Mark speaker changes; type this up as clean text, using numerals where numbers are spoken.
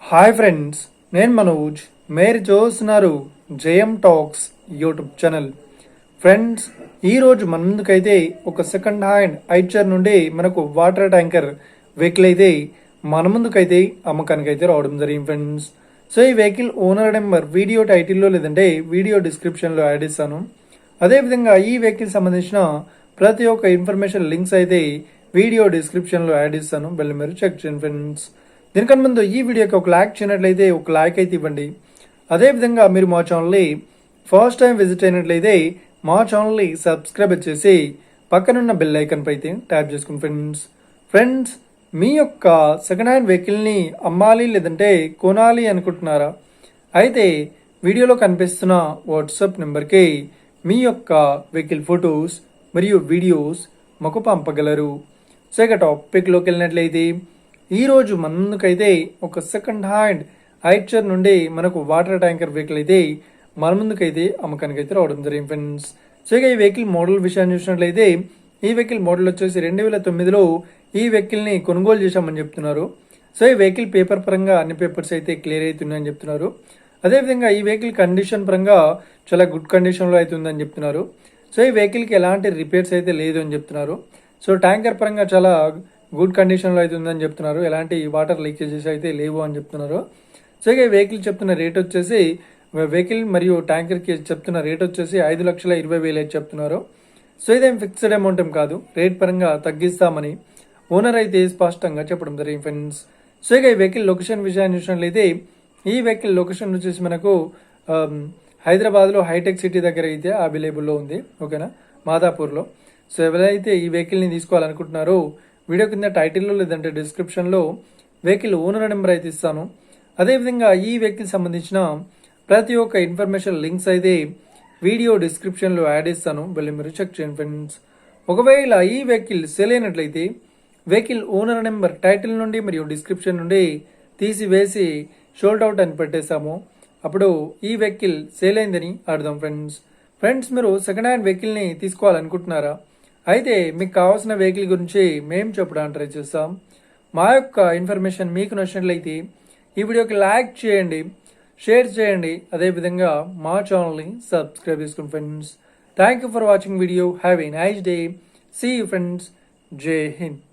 Speaker 1: Hi friends, నేను మనోజ్. మీరు చూస్తున్నారు JM talks YouTube channel. Friends, ఈరోజు మన ముందుకైతే ఒక సెకండ్ హ్యాండ్ ఐచర్ నుండి మనకు వాటర్ ట్యాంకర్ వెహికల్ అయితే మన ముందుకైతే అమ్మకానికి అయితే రావడం జరిగింది ఫ్రెండ్స్. సో ఈ వెహికల్ ఓనర్ నెంబర్ వీడియో టైటిల్లో లేదంటే వీడియో డిస్క్రిప్షన్లో యాడ్ ఇస్తాను. అదేవిధంగా ఈ వెహికల్ సంబంధించిన ప్రతి ఒక్క ఇన్ఫర్మేషన్ లింక్స్ అయితే వీడియో డిస్క్రిప్షన్లో యాడ్ ఇస్తాను. వెళ్ళి మీరు చెక్ చేయండి ఫ్రెండ్స్. దీనికన్నా ముందు ఈ వీడియోకి ఒక లైక్ చేయనట్లయితే ఒక లైక్ అయితే ఇవ్వండి. అదేవిధంగా మీరు మా ఛానల్ని ఫస్ట్ టైం విజిట్ అయినట్లయితే మా ఛానల్ని సబ్స్క్రైబ్ చేసి పక్కనున్న బెల్ ఐకన్ పై అయితే ట్యాప్ చేసుకుని ఫ్రెండ్స్ మీ యొక్క సెకండ్ హ్యాండ్ వెహికల్ని అమ్మాలి లేదంటే కొనాలి అనుకుంటున్నారా? అయితే వీడియోలో కనిపిస్తున్న వాట్సాప్ నెంబర్కి మీ యొక్క వెహికల్ ఫొటోస్ మరియు వీడియోస్ మాకు పంపగలరు. సో ఇక టాపిక్లోకి వెళ్ళినట్లయితే ఈరోజు మన ముందుకైతే ఒక సెకండ్ హ్యాండ్ ఐచర్ నుండి మనకు వాటర్ ట్యాంకర్ వెహికల్ అయితే మన ముందుకైతే అమ్మకానికి అయితే రావడం జరిగింది ఫ్రెండ్స్. సో ఇక ఈ వెహికల్ మోడల్ విషయాన్ని చూసినట్లయితే ఈ వెహికల్ మోడల్ వచ్చేసి 2009లో ఈ వెహికల్ని కొనుగోలు చేశామని చెప్తున్నారు. సో ఈ వెహికల్ పేపర్ పరంగా అన్ని పేపర్స్ అయితే క్లియర్ అవుతున్నాయని చెప్తున్నారు. అదేవిధంగా ఈ వెహికల్ కండిషన్ పరంగా చాలా గుడ్ కండిషన్లో అవుతుందని చెప్తున్నారు. సో ఈ వెహికల్కి ఎలాంటి రిపేర్స్ అయితే లేదు అని చెప్తున్నారు. సో ట్యాంకర్ పరంగా చాలా గుడ్ కండిషన్లో అయితే ఉందని చెప్తున్నారు. ఎలాంటి వాటర్ లీకేజెస్ అయితే లేవు అని చెప్తున్నారు. సో ఇక వెహికల్ చెప్తున్న రేట్ వచ్చేసి వెహికల్ మరియు ట్యాంకర్కి చెప్తున్న రేట్ వచ్చేసి 5,20,000 అయితే చెప్తున్నారు. సో ఇదేం ఫిక్స్డ్ అమౌంట్ ఏం కాదు, రేట్ పరంగా తగ్గిస్తామని ఓనర్ అయితే స్పష్టంగా చెప్పడం జరిగింది ఫ్రెండ్స్. సో ఇక ఈ వెహికల్ లొకేషన్ విషయాన్ని చూసినట్లయితే ఈ వెహికల్ లొకేషన్ వచ్చేసి మనకు హైదరాబాద్లో హైటెక్ సిటీ దగ్గర అయితే అవైలబుల్లో ఉంది. ఓకేనా, మాదాపూర్లో. సో ఎవరైతే ఈ వెహికల్ని తీసుకోవాలనుకుంటున్నారో వీడియో కింద టైటిల్లో లేదంటే డిస్క్రిప్షన్లో వెహికల్ ఓనర్ నెంబర్ అయితే ఇస్తాను. అదేవిధంగా ఈ వెహికల్ సంబంధించిన ప్రతి ఒక్క ఇన్ఫర్మేషన్ లింక్స్ అయితే వీడియో డిస్క్రిప్షన్లో యాడ్ ఇస్తాను. వెళ్ళి మీరు చెక్ చేయండి ఫ్రెండ్స్. ఒకవేళ ఈ వెహికల్ సేల్ అయినట్లయితే వెహికల్ ఓనర్ నెంబర్ టైటిల్ నుండి మరియు డిస్క్రిప్షన్ నుండి తీసివేసి షోల్డ్ అవుట్ అని పెట్టేశాము. అప్పుడు ఈ వెహికల్ సేల్ అయిందని అర్థం ఫ్రెండ్స్ మీరు సెకండ్ హ్యాండ్ వెహికల్ని తీసుకోవాలనుకుంటున్నారా? అయితే మీకు కావాల్సిన వెహికల్ గురించి మేము చెప్పడానికి ట్రై చేస్తాం. మా యొక్క ఇన్ఫర్మేషన్ మీకు నచ్చినట్లయితే ఈ వీడియోకి లైక్ చేయండి, షేర్ చేయండి. అదేవిధంగా మా ఛానల్ని సబ్స్క్రైబ్ చేసుకోండి friends. Thank you for watching video. Have a nice day. See you friends. జై హింద్.